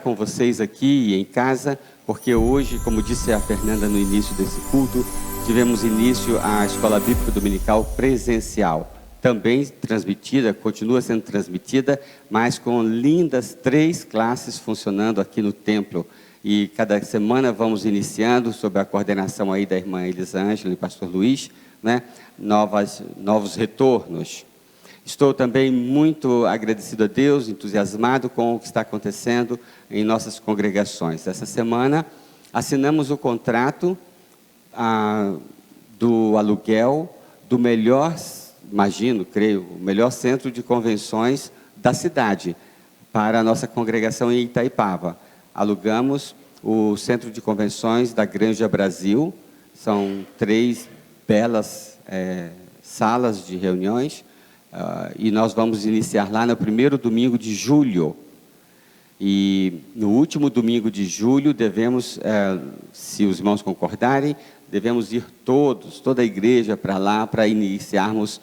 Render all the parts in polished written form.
Com vocês aqui e em casa, porque hoje, como disse a Fernanda no início desse culto, tivemos início a Escola Bíblica Dominical presencial, também transmitida, continua sendo transmitida, mas com lindas 3 classes funcionando aqui no templo. E cada semana vamos iniciando, sob a coordenação aí da irmã Elisângela e pastor Luiz, né, novos retornos. Estou também muito agradecido a Deus, entusiasmado com o que está acontecendo em nossas congregações. Essa semana assinamos o contrato do aluguel do melhor, creio, o melhor centro de convenções da cidade para a nossa congregação em Itaipava. Alugamos o centro de convenções da Granja Brasil, são 3 belas salas de reuniões. E nós vamos iniciar lá no primeiro domingo de julho. E no último domingo de julho devemos, se os irmãos concordarem, devemos ir toda a igreja para lá, para iniciarmos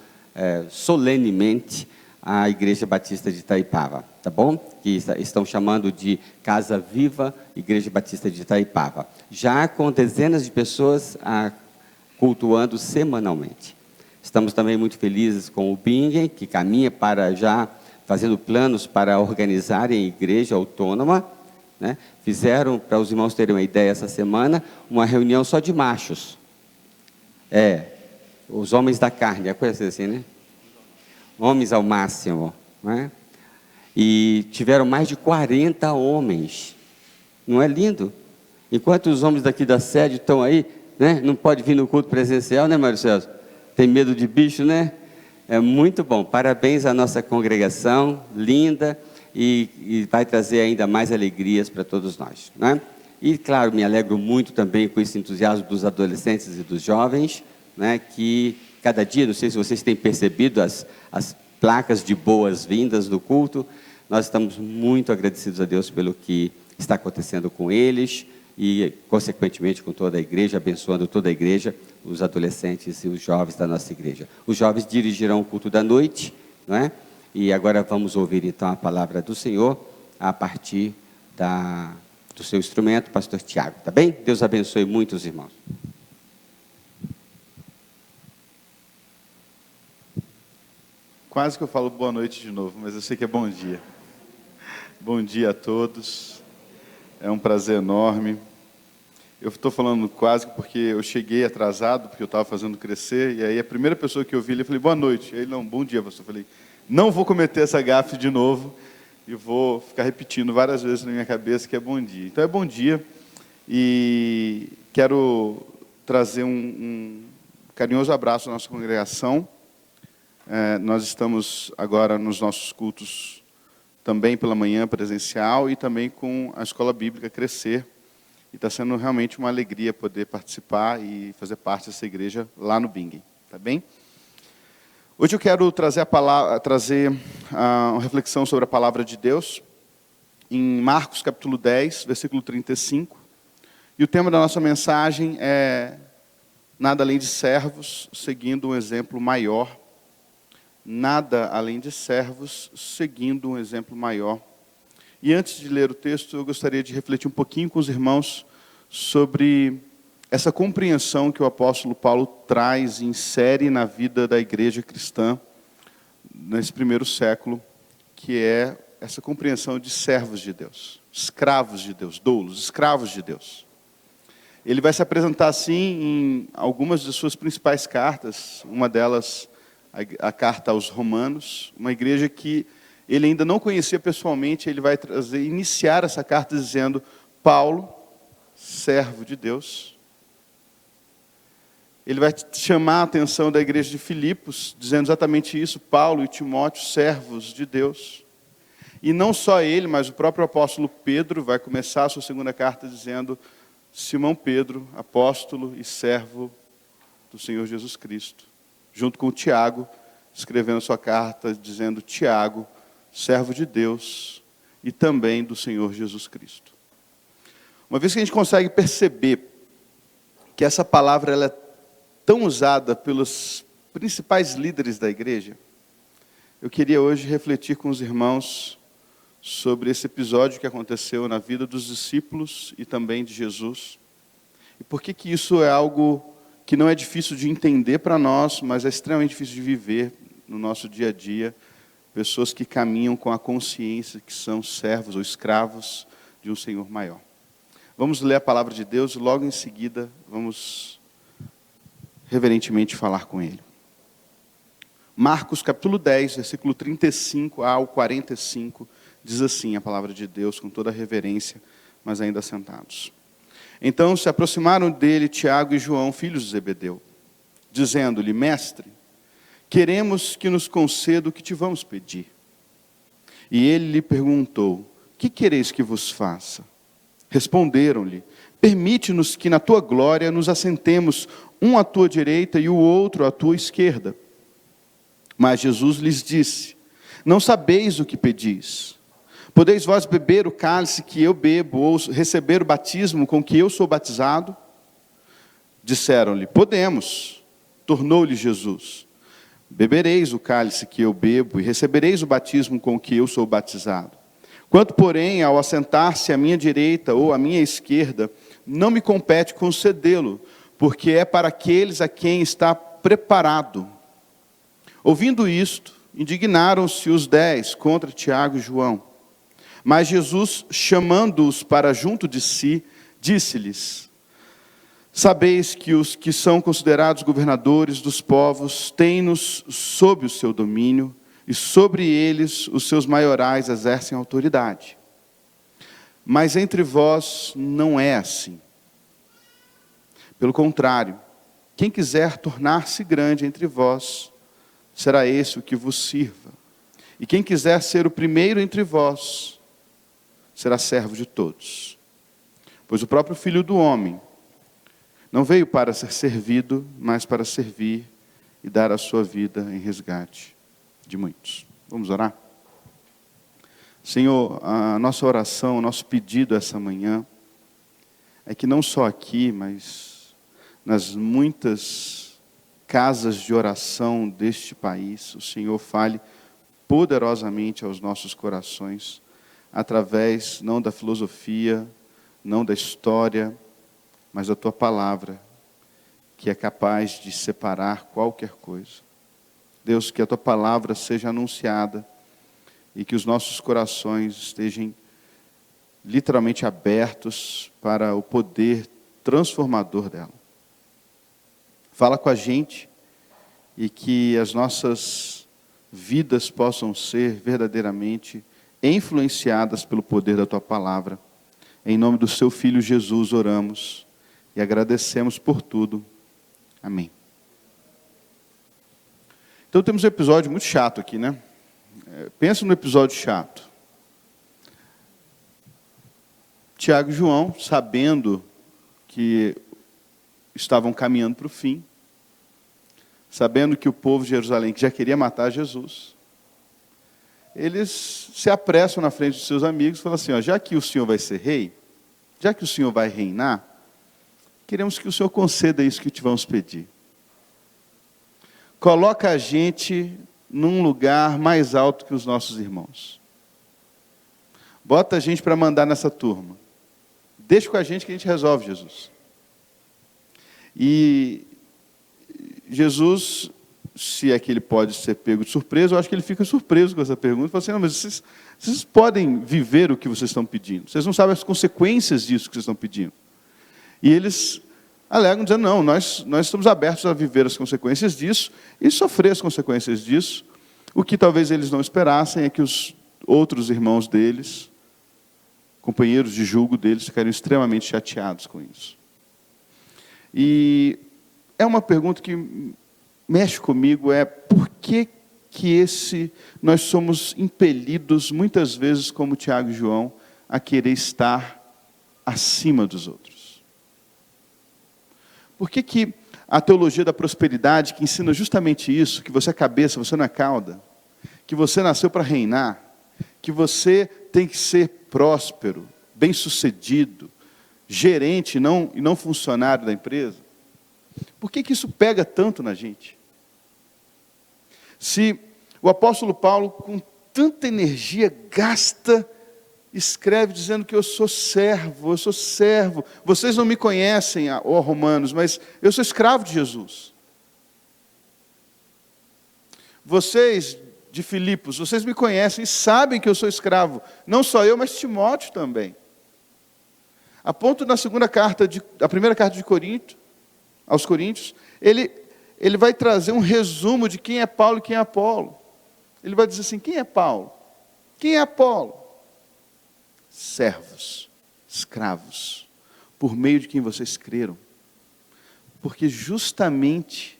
solenemente a Igreja Batista de Itaipava, tá bom? Que estão chamando de Casa Viva Igreja Batista de Itaipava. Já com dezenas de pessoas cultuando semanalmente. Estamos também muito felizes com o Bingen, que caminha para já fazendo planos para organizarem a igreja autônoma, né? Fizeram, para os irmãos terem uma ideia, essa semana, uma reunião só de machos. Os homens da carne, é coisa assim, né? Homens ao máximo, né? E tiveram mais de 40 homens. Não é lindo? Enquanto os homens daqui da sede estão aí, né? Não pode vir no culto presencial, né, Mário César? Tem medo de bicho, né? É muito bom. Parabéns à nossa congregação, linda, e vai trazer ainda mais alegrias para todos nós, né? E, claro, me alegro muito também com esse entusiasmo dos adolescentes e dos jovens, né? Que cada dia, não sei se vocês têm percebido as placas de boas-vindas do culto, nós estamos muito agradecidos a Deus pelo que está acontecendo com eles, e, consequentemente, com toda a igreja, abençoando toda a igreja, os adolescentes e os jovens da nossa igreja. Os jovens dirigirão o culto da noite, não é? E agora vamos ouvir, então, a palavra do Senhor, a partir do seu instrumento, pastor Tiago, tá bem? Deus abençoe muito os irmãos. Quase que eu falo boa noite de novo, mas eu sei que é bom dia. Bom dia a todos. É um prazer enorme. Eu estou falando quase porque eu cheguei atrasado, porque eu estava fazendo crescer, e aí a primeira pessoa que eu vi, eu falei, boa noite. Ele, não, bom dia, pastor. Eu falei, não vou cometer essa gafe de novo, e vou ficar repetindo várias vezes na minha cabeça que é bom dia. Então é bom dia, e quero trazer um carinhoso abraço à nossa congregação. Nós estamos agora nos nossos cultos também pela manhã presencial e também com a Escola Bíblica Crescer. E está sendo realmente uma alegria poder participar e fazer parte dessa igreja lá no Bingen, tá bem? Hoje eu quero trazer uma reflexão sobre a palavra de Deus, em Marcos capítulo 10, versículo 35. E o tema da nossa mensagem é nada além de servos, seguindo um exemplo maior. Nada além de servos, seguindo um exemplo maior. E antes de ler o texto, eu gostaria de refletir um pouquinho com os irmãos sobre essa compreensão que o apóstolo Paulo traz e insere na vida da igreja cristã nesse primeiro século, que é essa compreensão de servos de Deus, escravos de Deus, doulos, escravos de Deus. Ele vai se apresentar assim em algumas de suas principais cartas, uma delas a carta aos Romanos, uma igreja que ele ainda não conhecia pessoalmente. Ele vai iniciar essa carta dizendo, Paulo, servo de Deus. Ele vai chamar a atenção da igreja de Filipos, dizendo exatamente isso, Paulo e Timóteo, servos de Deus. E não só ele, mas o próprio apóstolo Pedro vai começar a sua segunda carta dizendo, Simão Pedro, apóstolo e servo do Senhor Jesus Cristo. Junto com o Tiago, escrevendo sua carta, dizendo, Tiago, servo de Deus e também do Senhor Jesus Cristo. Uma vez que a gente consegue perceber que essa palavra ela é tão usada pelos principais líderes da igreja, eu queria hoje refletir com os irmãos sobre esse episódio que aconteceu na vida dos discípulos e também de Jesus. E por que isso é algo que não é difícil de entender para nós, mas é extremamente difícil de viver no nosso dia a dia. Pessoas que caminham com a consciência que são servos ou escravos de um Senhor maior. Vamos ler a palavra de Deus e logo em seguida vamos reverentemente falar com Ele. Marcos capítulo 10, versículo 35 ao 45, diz assim a palavra de Deus, com toda a reverência, mas ainda sentados. Então se aproximaram dele Tiago e João, filhos de Zebedeu, dizendo-lhe: Mestre, queremos que nos conceda o que te vamos pedir. E ele lhe perguntou: que quereis que vos faça? Responderam-lhe: permite-nos que na tua glória nos assentemos, um à tua direita e o outro à tua esquerda. Mas Jesus lhes disse: não sabeis o que pedis. Podeis vós beber o cálice que eu bebo, ou receber o batismo com que eu sou batizado? Disseram-lhe: podemos. Tornou-lhe Jesus: bebereis o cálice que eu bebo, e recebereis o batismo com que eu sou batizado. Quanto, porém, ao assentar-se à minha direita ou à minha esquerda, não me compete concedê-lo, porque é para aqueles a quem está preparado. Ouvindo isto, indignaram-se os 10 contra Tiago e João. Mas Jesus, chamando-os para junto de si, disse-lhes: sabeis que os que são considerados governadores dos povos têm-nos sob o seu domínio, e sobre eles os seus maiorais exercem autoridade. Mas entre vós não é assim. Pelo contrário, quem quiser tornar-se grande entre vós, será esse o que vos sirva. E quem quiser ser o primeiro entre vós, será servo de todos. Pois o próprio Filho do Homem não veio para ser servido, mas para servir e dar a sua vida em resgate de muitos. Vamos orar? Senhor, a nossa oração, o nosso pedido essa manhã é que não só aqui, mas nas muitas casas de oração deste país, o Senhor fale poderosamente aos nossos corações, através não da filosofia, não da história, mas da Tua palavra, que é capaz de separar qualquer coisa. Deus, que a Tua palavra seja anunciada e que os nossos corações estejam literalmente abertos para o poder transformador dela. Fala com a gente e que as nossas vidas possam ser verdadeiramente influenciadas pelo poder da Tua palavra. Em nome do Seu Filho Jesus oramos e agradecemos por tudo. Amém. Então temos um episódio muito chato aqui, né? Pensa no episódio chato. Tiago e João, sabendo que estavam caminhando para o fim, sabendo que o povo de Jerusalém que já queria matar Jesus, eles se apressam na frente dos seus amigos e falam assim: ó, já que o Senhor vai ser rei, já que o Senhor vai reinar, queremos que o Senhor conceda isso que te vamos pedir. Coloca a gente num lugar mais alto que os nossos irmãos. Bota a gente para mandar nessa turma. Deixa com a gente que a gente resolve, Jesus. E Jesus, se é que ele pode ser pego de surpresa, eu acho que ele fica surpreso com essa pergunta. Fala assim: não, mas vocês podem viver o que vocês estão pedindo. Vocês não sabem as consequências disso que vocês estão pedindo. E eles alegam, dizendo: não, nós estamos abertos a viver as consequências disso e sofrer as consequências disso. O que talvez eles não esperassem é que os outros irmãos deles, companheiros de julgo deles, ficariam extremamente chateados com isso. E é uma pergunta que mexe comigo, por que nós somos impelidos, muitas vezes, como Tiago e João, a querer estar acima dos outros? Por que a teologia da prosperidade, que ensina justamente isso, que você é cabeça, você não é cauda, que você nasceu para reinar, que você tem que ser próspero, bem-sucedido, gerente e não funcionário da empresa? Por que isso pega tanto na gente? Se o apóstolo Paulo, com tanta energia, gasta escreve dizendo que eu sou servo. Vocês não me conhecem, ó romanos, mas eu sou escravo de Jesus. Vocês de Filipos, vocês me conhecem e sabem que eu sou escravo. Não só eu, mas Timóteo também. A ponto na primeira carta de Corinto, aos Coríntios, ele vai trazer um resumo de quem é Paulo e quem é Apolo. Ele vai dizer assim: quem é Paulo? Quem é Apolo? Servos, escravos, por meio de quem vocês creram. Porque justamente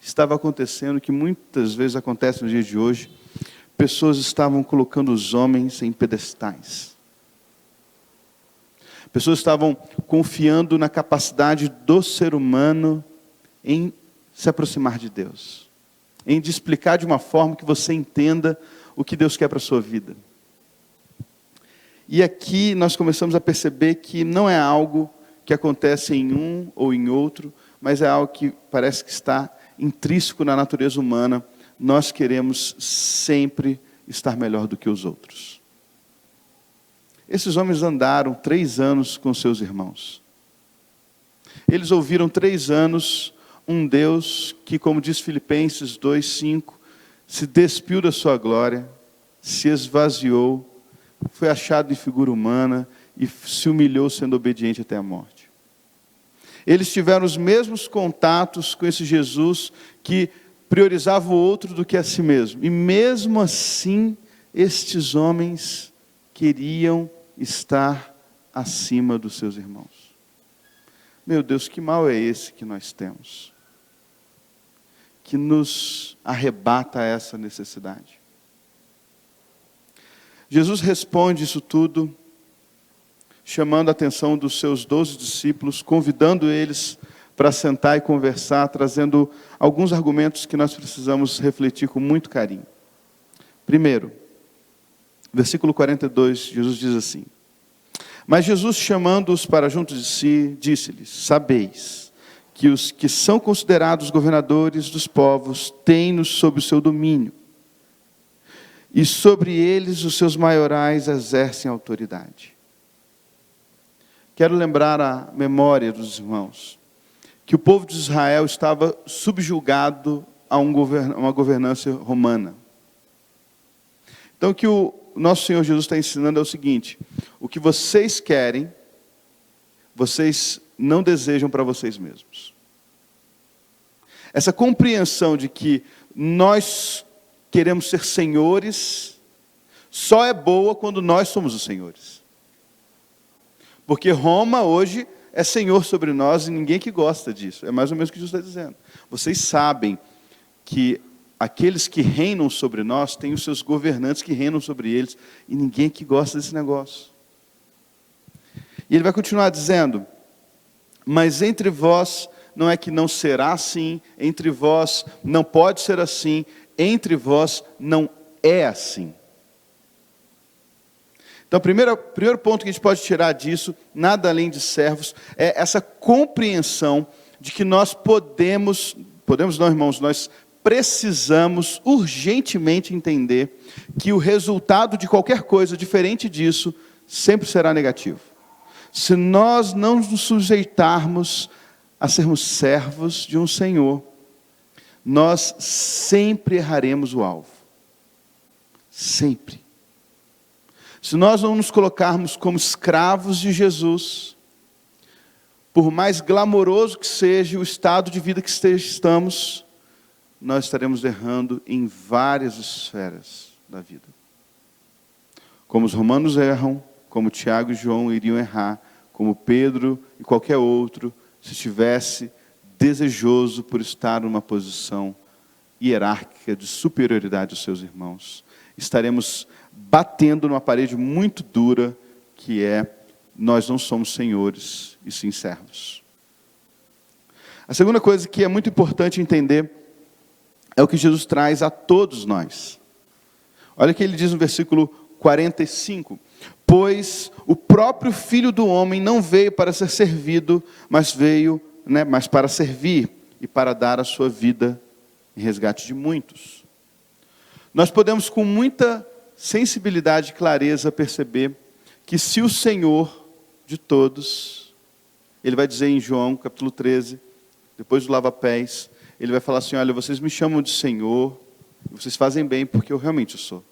estava acontecendo o que muitas vezes acontece nos dias de hoje. Pessoas estavam colocando os homens em pedestais. Pessoas estavam confiando na capacidade do ser humano em se aproximar de Deus, em te explicar de uma forma que você entenda o que Deus quer para a sua vida. E aqui nós começamos a perceber que não é algo que acontece em um ou em outro, mas é algo que parece que está intrínseco na natureza humana. Nós queremos sempre estar melhor do que os outros. Esses homens andaram 3 anos com seus irmãos. Eles ouviram 3 anos um Deus que, como diz Filipenses 2:5, se despiu da sua glória, se esvaziou, foi achado em figura humana e se humilhou sendo obediente até a morte. Eles tiveram os mesmos contatos com esse Jesus que priorizava o outro do que a si mesmo. E mesmo assim, estes homens queriam estar acima dos seus irmãos. Meu Deus, que mal é esse que nós temos, que nos arrebata essa necessidade? Jesus responde isso tudo, chamando a atenção dos seus 12 discípulos, convidando eles para sentar e conversar, trazendo alguns argumentos que nós precisamos refletir com muito carinho. Primeiro, versículo 42, Jesus diz assim: mas Jesus, chamando-os para junto de si, disse-lhes: sabeis que os que são considerados governadores dos povos têm-nos sob o seu domínio, e sobre eles os seus maiorais exercem autoridade. Quero lembrar a memória dos irmãos que o povo de Israel estava subjugado a uma governança romana. Então o que o nosso Senhor Jesus está ensinando é o seguinte: o que vocês querem, vocês não desejam para vocês mesmos. Essa compreensão de que nós queremos ser senhores, só é boa quando nós somos os senhores. Porque Roma hoje é senhor sobre nós e ninguém que gosta disso. É mais ou menos o que Jesus está dizendo. Vocês sabem que aqueles que reinam sobre nós têm os seus governantes que reinam sobre eles, e ninguém que gosta desse negócio. E ele vai continuar dizendo: mas entre vós não é que não será assim, entre vós não pode ser assim, entre vós não é assim. Então, o primeiro ponto que a gente pode tirar disso, nada além de servos, é essa compreensão de que nós podemos não, irmãos, nós precisamos urgentemente entender que o resultado de qualquer coisa diferente disso sempre será negativo. Se nós não nos sujeitarmos a sermos servos de um Senhor, nós sempre erraremos o alvo. Sempre. Se nós não nos colocarmos como escravos de Jesus, por mais glamouroso que seja o estado de vida que estamos, nós estaremos errando em várias esferas da vida. Como os romanos erram, como Tiago e João iriam errar, como Pedro e qualquer outro, se estivesse desejoso por estar numa posição hierárquica de superioridade aos seus irmãos. Estaremos batendo numa parede muito dura, que é: nós não somos senhores, e sim servos. A segunda coisa que é muito importante entender é o que Jesus traz a todos nós. Olha o que ele diz no versículo 45. Pois o próprio Filho do Homem não veio para ser servido, mas veio, mas para servir e para dar a sua vida em resgate de muitos. Nós podemos com muita sensibilidade e clareza perceber que se o Senhor de todos, ele vai dizer em João capítulo 13, depois do lava-pés, ele vai falar assim, olha, vocês me chamam de Senhor, vocês fazem bem porque eu realmente sou.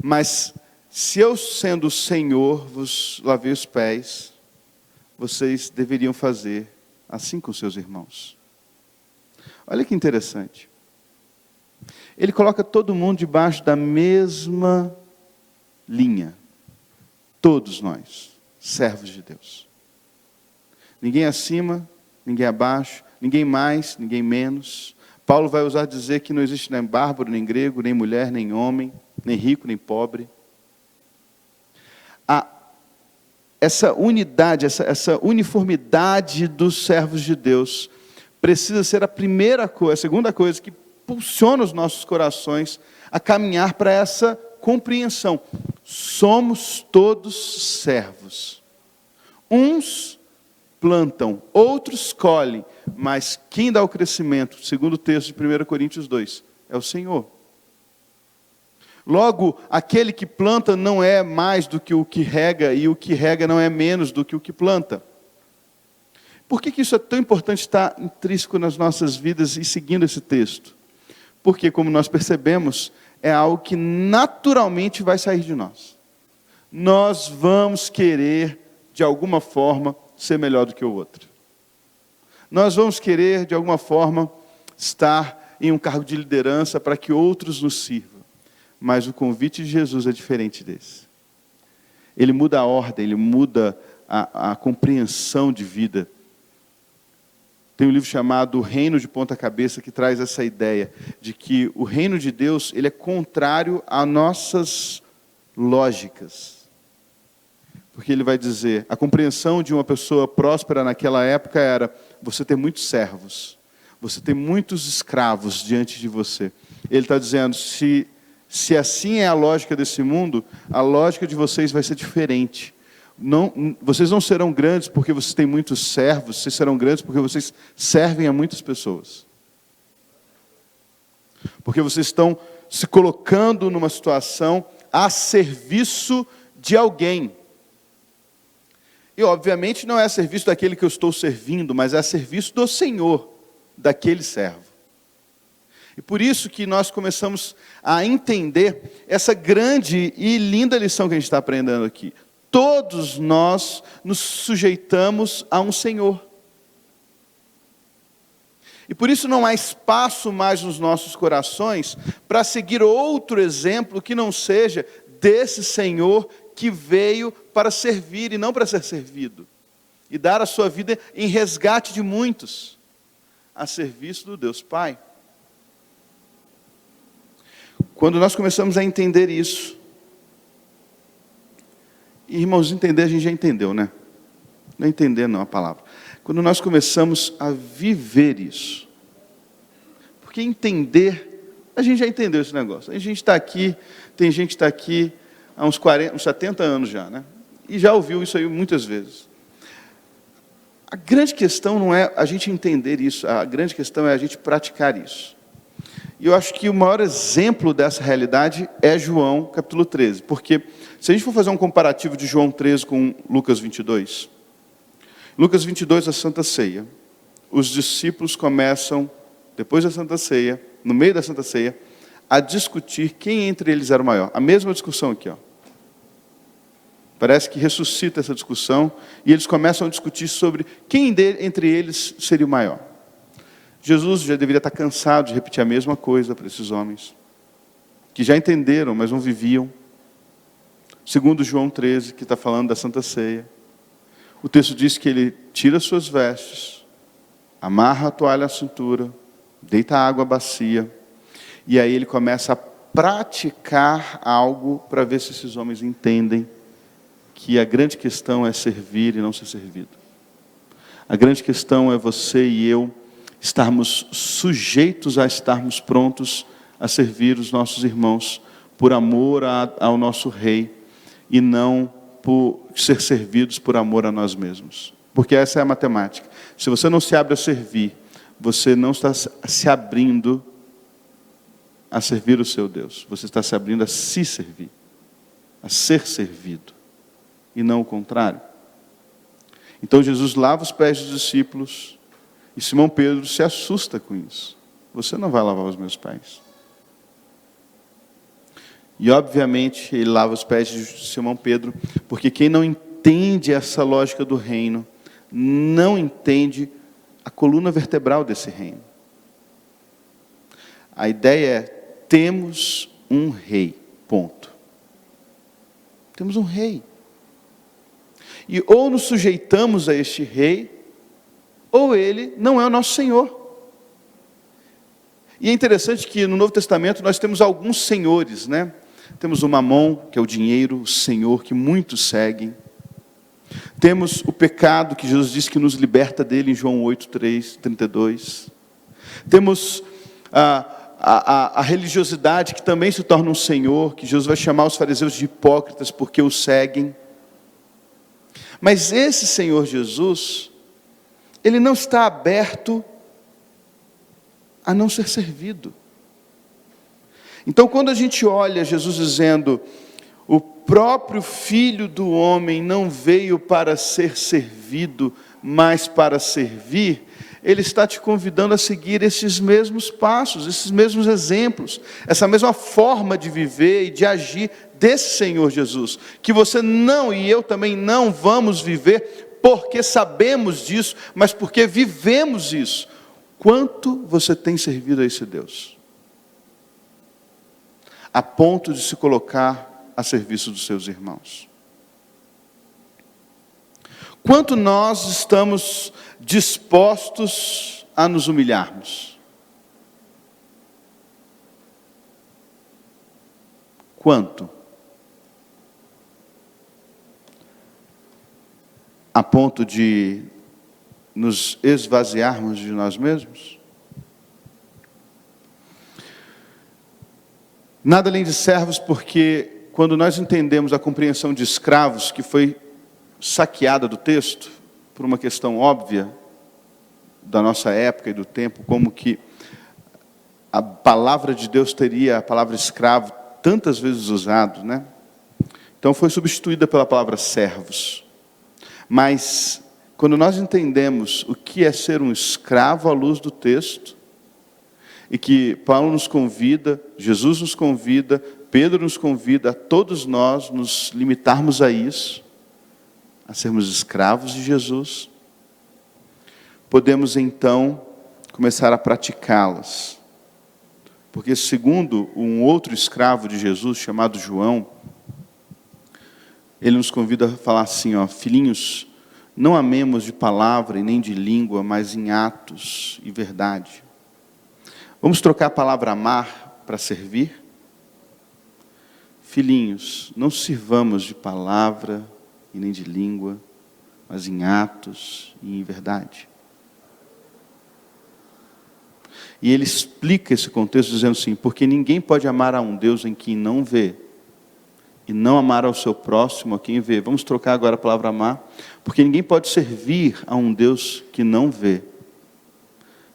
Mas se eu sendo o Senhor vos lavei os pés, vocês deveriam fazer assim com seus irmãos. Olha que interessante. Ele coloca todo mundo debaixo da mesma linha. Todos nós, servos de Deus. Ninguém acima, ninguém abaixo, ninguém mais, ninguém menos. Paulo vai usar dizer que não existe nem bárbaro, nem grego, nem mulher, nem homem, nem rico, nem pobre. Essa unidade, essa uniformidade dos servos de Deus precisa ser a primeira coisa, a segunda coisa que impulsiona os nossos corações a caminhar para essa compreensão. Somos todos servos. Uns plantam, outros colhem, mas quem dá o crescimento, segundo o texto de 1 Coríntios 2, é o Senhor. Logo, aquele que planta não é mais do que o que rega, e o que rega não é menos do que o que planta. Por que isso é tão importante estar intrínseco nas nossas vidas e seguindo esse texto? Porque, como nós percebemos, é algo que naturalmente vai sair de nós. Nós vamos querer, de alguma forma, ser melhor do que o outro. Nós vamos querer, de alguma forma, estar em um cargo de liderança para que outros nos sirvam. Mas o convite de Jesus é diferente desse. Ele muda a ordem, ele muda a compreensão de vida. Tem um livro chamado O Reino de Ponta Cabeça, que traz essa ideia de que o reino de Deus ele é contrário a nossas lógicas. Porque ele vai dizer, a compreensão de uma pessoa próspera naquela época era você ter muitos servos, você ter muitos escravos diante de você. Ele está dizendo, se assim é a lógica desse mundo, a lógica de vocês vai ser diferente. Vocês não serão grandes porque vocês têm muitos servos, vocês serão grandes porque vocês servem a muitas pessoas. Porque vocês estão se colocando numa situação a serviço de alguém. E obviamente não é a serviço daquele que eu estou servindo, mas é a serviço do Senhor, daquele servo. E por isso que nós começamos a entender essa grande e linda lição que a gente está aprendendo aqui. Todos nós nos sujeitamos a um Senhor. E por isso não há espaço mais nos nossos corações para seguir outro exemplo que não seja desse Senhor que veio para servir e não para ser servido. E dar a sua vida em resgate de muitos, a serviço do Deus Pai. Quando nós começamos a entender isso, e, irmãos, entender a gente já entendeu, né? Não entender não a palavra. Quando nós começamos a viver isso, porque entender, a gente já entendeu esse negócio. A gente está aqui, tem gente que está aqui há uns 70 anos já, né? E já ouviu isso aí muitas vezes. A grande questão não é a gente entender isso, a grande questão é a gente praticar isso. E eu acho que o maior exemplo dessa realidade é João, capítulo 13. Porque se a gente for fazer um comparativo de João 13 com Lucas 22, Lucas 22, a Santa Ceia, os discípulos começam, depois da Santa Ceia, no meio da Santa Ceia, a discutir quem entre eles era o maior. A mesma discussão aqui, ó. Parece que ressuscita essa discussão, e eles começam a discutir sobre quem entre eles seria o maior. Jesus já deveria estar cansado de repetir a mesma coisa para esses homens, que já entenderam, mas não viviam. Segundo João 13, que está falando da Santa Ceia, o texto diz que ele tira suas vestes, amarra a toalha à cintura, deita a água à bacia, e aí ele começa a praticar algo para ver se esses homens entendem que a grande questão é servir e não ser servido. A grande questão é você e eu estarmos sujeitos a estarmos prontos a servir os nossos irmãos por amor ao nosso Rei e não por ser servidos por amor a nós mesmos. Porque essa é a matemática. Se você não se abre a servir, você não está se abrindo a servir o seu Deus. Você está se abrindo a se servir, a ser servido. e não o contrário? Então Jesus lava os pés dos discípulos e Simão Pedro se assusta com isso. Você não vai lavar os meus pés. E obviamente ele lava os pés de Simão Pedro, porque quem não entende essa lógica do reino, não entende a coluna vertebral desse reino. A ideia é, temos um rei, ponto. Temos um rei. E ou nos sujeitamos a este rei, ou ele não é o nosso Senhor. E é interessante que no Novo Testamento nós temos alguns senhores, né? Temos o Mamon, que é o dinheiro, o senhor que muitos seguem. Temos o pecado, que Jesus diz que nos liberta dele em João 8:32. Temos a religiosidade, que também se torna um senhor, que Jesus vai chamar os fariseus de hipócritas porque o seguem. Mas esse Senhor Jesus, ele não está aberto a não ser servido. Então, quando a gente olha Jesus dizendo, o próprio Filho do Homem não veio para ser servido, mas para servir, ele está te convidando a seguir esses mesmos passos, esses mesmos exemplos, essa mesma forma de viver e de agir desse Senhor Jesus, que você não e eu também não vamos viver porque sabemos disso, mas porque vivemos isso. Quanto você tem servido a esse Deus? A ponto de se colocar a serviço dos seus irmãos. Quanto nós estamos dispostos a nos humilharmos? Quanto? A ponto de nos esvaziarmos de nós mesmos? Nada além de servos, porque quando nós entendemos a compreensão de escravos, que foi saqueada do texto, por uma questão óbvia da nossa época e do tempo, como que a palavra de Deus teria a palavra escravo tantas vezes usado, né? Então foi substituída pela palavra servos. Mas quando nós entendemos o que é ser um escravo à luz do texto, e que Paulo nos convida, Jesus nos convida, Pedro nos convida a todos nós nos limitarmos a isso, a sermos escravos de Jesus, podemos então começar a praticá-las. Porque segundo um outro escravo de Jesus, chamado João, ele nos convida a falar assim, ó, filhinhos, não amemos de palavra e nem de língua, mas em atos e verdade. Vamos trocar a palavra amar para servir? Filhinhos, não sirvamos de palavra e nem de língua, mas em atos e em verdade. E ele explica esse contexto dizendo assim, porque ninguém pode amar a um Deus em quem não vê, e não amar ao seu próximo a quem vê. Vamos trocar agora a palavra amar, porque ninguém pode servir a um Deus que não vê,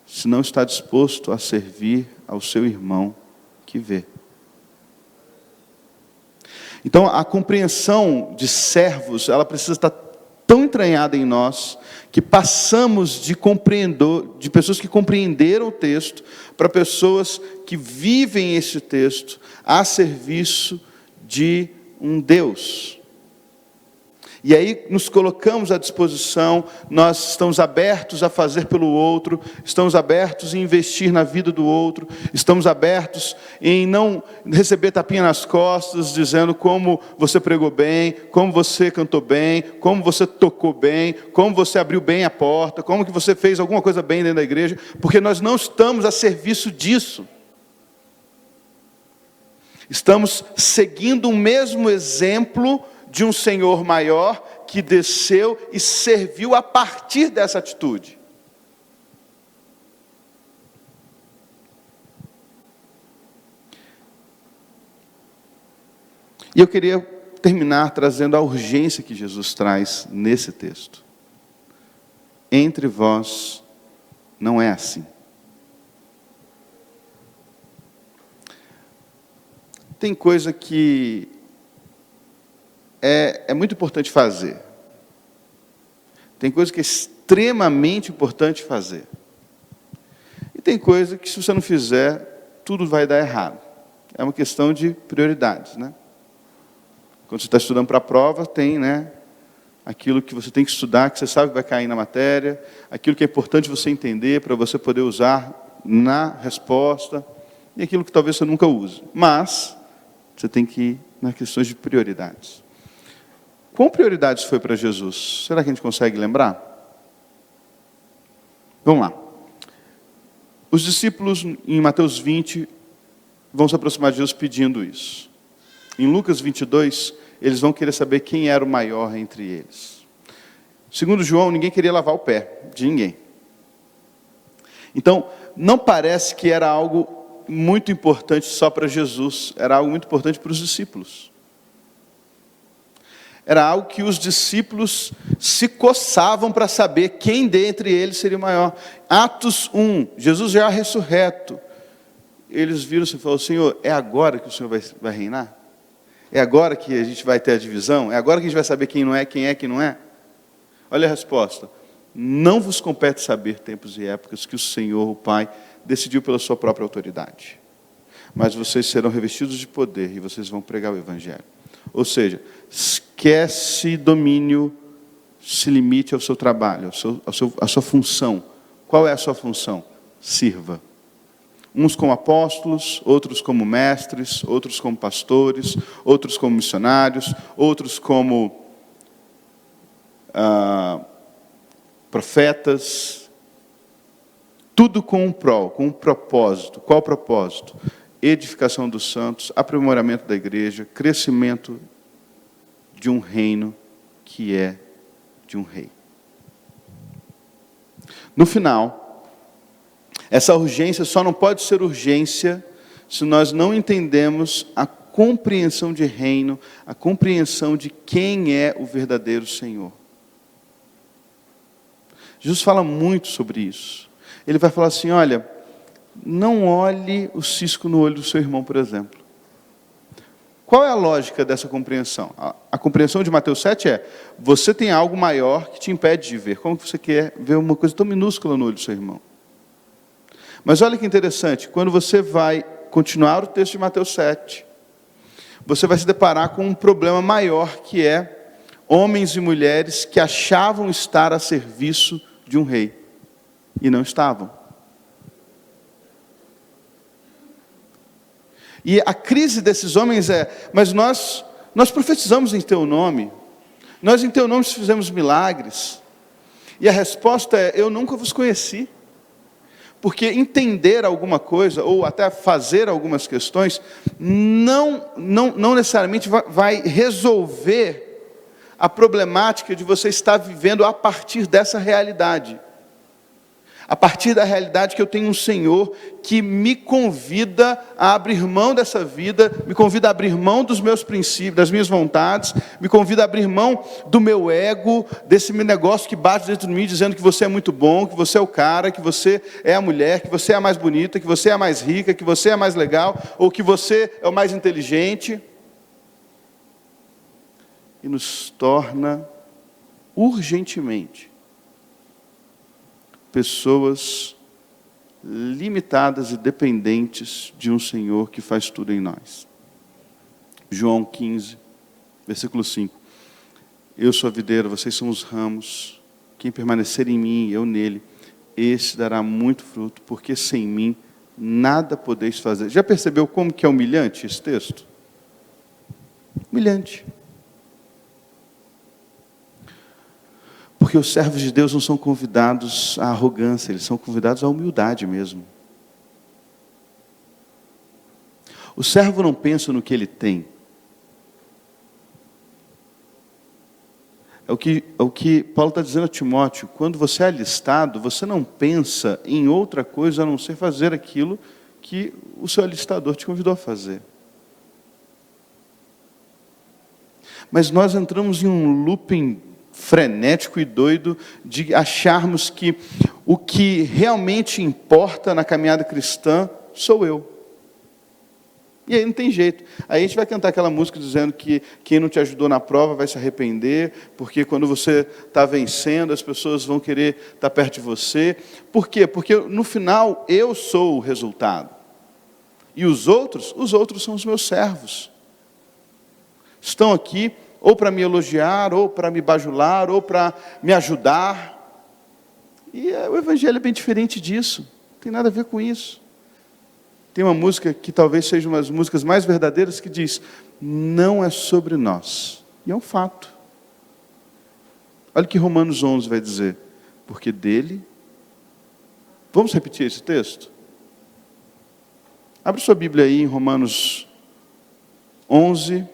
se não está disposto a servir ao seu irmão que vê. Então, a compreensão de servos, ela precisa estar tão entranhada em nós, que passamos de pessoas que compreenderam o texto, para pessoas que vivem esse texto a serviço de um Deus. E aí nos colocamos à disposição, nós estamos abertos a fazer pelo outro, estamos abertos em investir na vida do outro, estamos abertos em não receber tapinha nas costas, dizendo como você pregou bem, como você cantou bem, como você tocou bem, como você abriu bem a porta, como que você fez alguma coisa bem dentro da igreja, porque nós não estamos a serviço disso. Estamos seguindo o mesmo exemplo de um Senhor maior que desceu e serviu a partir dessa atitude. E eu queria terminar trazendo a urgência que Jesus traz nesse texto. Entre vós não é assim. Tem coisa que é muito importante fazer. Tem coisa que é extremamente importante fazer. E tem coisa que, se você não fizer, tudo vai dar errado. É uma questão de prioridades, né? Quando você está estudando para a prova, tem, né, aquilo que você tem que estudar, que você sabe que vai cair na matéria, aquilo que é importante você entender para você poder usar na resposta, e aquilo que talvez você nunca use. Mas você tem que ir nas questões de prioridades. Qual prioridades foi para Jesus? Será que a gente consegue lembrar? Vamos lá. Os discípulos, em Mateus 20, vão se aproximar de Jesus pedindo isso. Em Lucas 22, eles vão querer saber quem era o maior entre eles. Segundo João, ninguém queria lavar o pé de ninguém. Então, não parece que era algo muito importante só para Jesus, era algo muito importante para os discípulos. Era algo que os discípulos se coçavam para saber quem dentre eles seria o maior. Atos 1, Jesus já ressurreto. Eles viram-se e falaram: Senhor, é agora que o Senhor vai reinar? É agora que a gente vai ter a divisão? É agora que a gente vai saber quem não é, quem não é? Olha a resposta. Não vos compete saber tempos e épocas que o Senhor, o Pai, decidiu pela sua própria autoridade. Mas vocês serão revestidos de poder e vocês vão pregar o Evangelho. Ou seja, esquece domínio, se limite ao seu trabalho, à sua função. Qual é a sua função? Sirva. Uns como apóstolos, outros como mestres, outros como pastores, outros como missionários, outros como profetas. Tudo com um com um propósito. Qual o propósito? Edificação dos santos, aprimoramento da igreja, crescimento de um reino que é de um rei. No final, essa urgência só não pode ser urgência se nós não entendemos a compreensão de reino, a compreensão de quem é o verdadeiro Senhor. Jesus fala muito sobre isso. Ele vai falar assim: olha, não olhe o cisco no olho do seu irmão, por exemplo. Qual é a lógica dessa compreensão? A compreensão de Mateus 7 é: você tem algo maior que te impede de ver. Como que você quer ver uma coisa tão minúscula no olho do seu irmão? Mas olha que interessante, quando você vai continuar o texto de Mateus 7, você vai se deparar com um problema maior, que é homens e mulheres que achavam estar a serviço de um rei, e não estavam. E a crise desses homens é: mas nós profetizamos em teu nome, nós em teu nome fizemos milagres. E a resposta é: eu nunca vos conheci. Porque entender alguma coisa, ou até fazer algumas questões, não necessariamente vai resolver a problemática de você estar vivendo a partir dessa realidade. A partir da realidade que eu tenho um Senhor que me convida a abrir mão dessa vida, me convida a abrir mão dos meus princípios, das minhas vontades, me convida a abrir mão do meu ego, desse meu negócio que bate dentro de mim, dizendo que você é muito bom, que você é o cara, que você é a mulher, que você é a mais bonita, que você é a mais rica, que você é a mais legal, ou que você é o mais inteligente. E nos torna urgentemente pessoas limitadas e dependentes de um Senhor que faz tudo em nós. João 15, versículo 5. Eu sou a videira, vocês são os ramos. Quem permanecer em mim e eu nele, esse dará muito fruto, porque sem mim nada podeis fazer. Já percebeu como que é humilhante esse texto? Humilhante. Porque os servos de Deus não são convidados à arrogância, eles são convidados à humildade mesmo. O servo não pensa no que ele tem. É o que Paulo está dizendo a Timóteo: quando você é alistado, você não pensa em outra coisa a não ser fazer aquilo que o seu alistador te convidou a fazer. Mas nós entramos em um looping frenético e doido de acharmos que o que realmente importa na caminhada cristã sou eu. E aí não tem jeito. Aí a gente vai cantar aquela música dizendo que quem não te ajudou na prova vai se arrepender, porque quando você está vencendo, as pessoas vão querer estar perto de você. Por quê? Porque no final eu sou o resultado. E os outros são os meus servos. Estão aqui ou para me elogiar, ou para me bajular, ou para me ajudar. E o Evangelho é bem diferente disso. Não tem nada a ver com isso. Tem uma música que talvez seja uma das músicas mais verdadeiras que diz: não é sobre nós. E é um fato. Olha o que Romanos 11 vai dizer. Porque dele... Vamos repetir esse texto? Abre sua Bíblia aí em Romanos 11.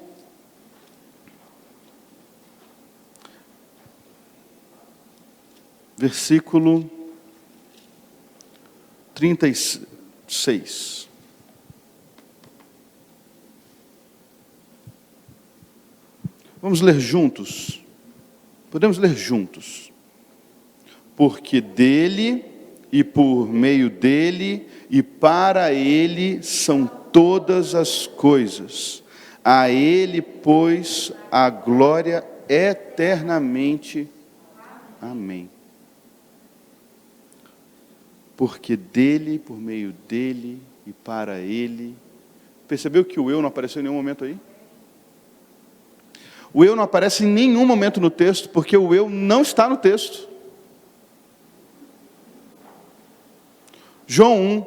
Versículo 36. Vamos ler juntos. Podemos ler juntos. Porque dele, e por meio dele, e para ele são todas as coisas. A ele, pois, a glória eternamente. Amém. Porque dele, por meio dele, e para ele. Percebeu que o eu não apareceu em nenhum momento aí? O eu não aparece em nenhum momento no texto, porque o eu não está no texto. João 1,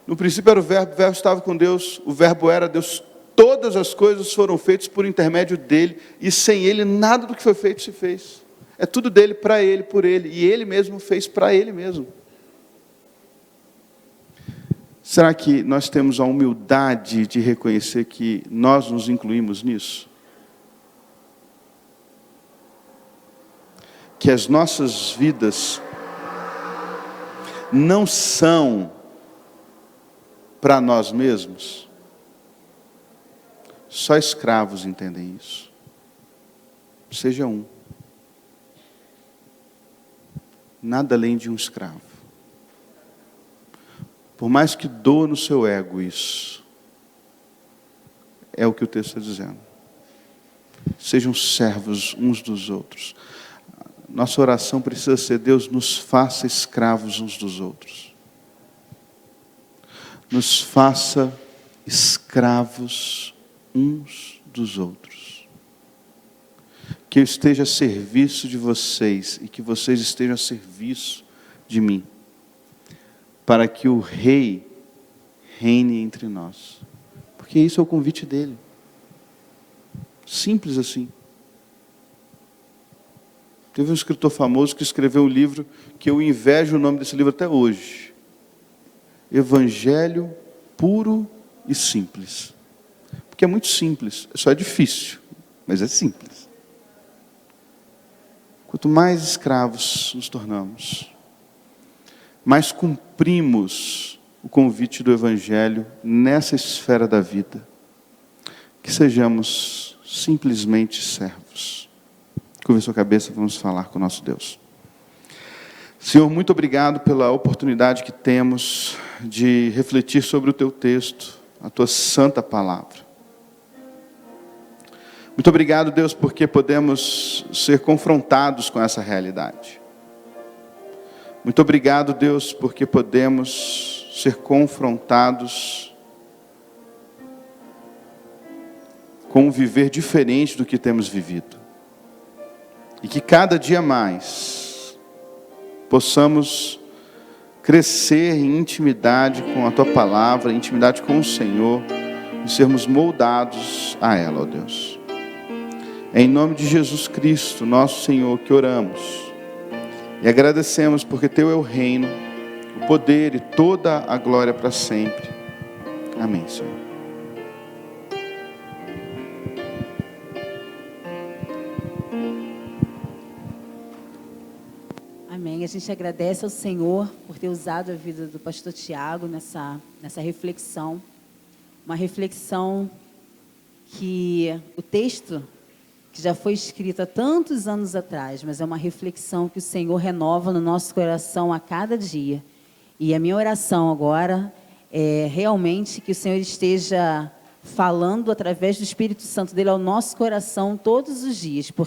no princípio era o verbo estava com Deus, o verbo era Deus, todas as coisas foram feitas por intermédio dele, e sem ele nada do que foi feito se fez. É tudo dele, para ele, por ele, e ele mesmo fez para ele mesmo. Será que nós temos a humildade de reconhecer que nós nos incluímos nisso? Que as nossas vidas não são para nós mesmos? Só escravos entendem isso. Seja um. Nada além de um escravo. Por mais que doa no seu ego isso, é o que o texto está dizendo. Sejam servos uns dos outros. Nossa oração precisa ser: Deus, nos faça escravos uns dos outros. Nos faça escravos uns dos outros. Que eu esteja a serviço de vocês e que vocês estejam a serviço de mim, para que o Rei reine entre nós. Porque isso é o convite dele. Simples assim. Teve um escritor famoso que escreveu um livro que eu invejo o nome desse livro até hoje. Evangelho puro e simples. Porque é muito simples, só é difícil, mas é simples. Quanto mais escravos nos tornamos, mais cumprimos o convite do Evangelho nessa esfera da vida. Que sejamos simplesmente servos. Curva sua cabeça, vamos falar com o nosso Deus. Senhor, muito obrigado pela oportunidade que temos de refletir sobre o Teu texto, a Tua santa palavra. Muito obrigado, Deus, porque podemos ser confrontados com essa realidade. Muito obrigado, Deus, porque podemos ser confrontados com um viver diferente do que temos vivido. E que cada dia mais possamos crescer em intimidade com a Tua palavra, em intimidade com o Senhor, e sermos moldados a ela, ó Deus. É em nome de Jesus Cristo, nosso Senhor, que oramos. E agradecemos porque Teu é o reino, o poder e toda a glória para sempre. Amém, Senhor. Amém. A gente agradece ao Senhor por ter usado a vida do pastor Tiago nessa reflexão. Uma reflexão que o texto, que já foi escrito há tantos anos atrás, mas é uma reflexão que o Senhor renova no nosso coração a cada dia. E a minha oração agora é realmente que o Senhor esteja falando através do Espírito Santo dele ao nosso coração todos os dias, porque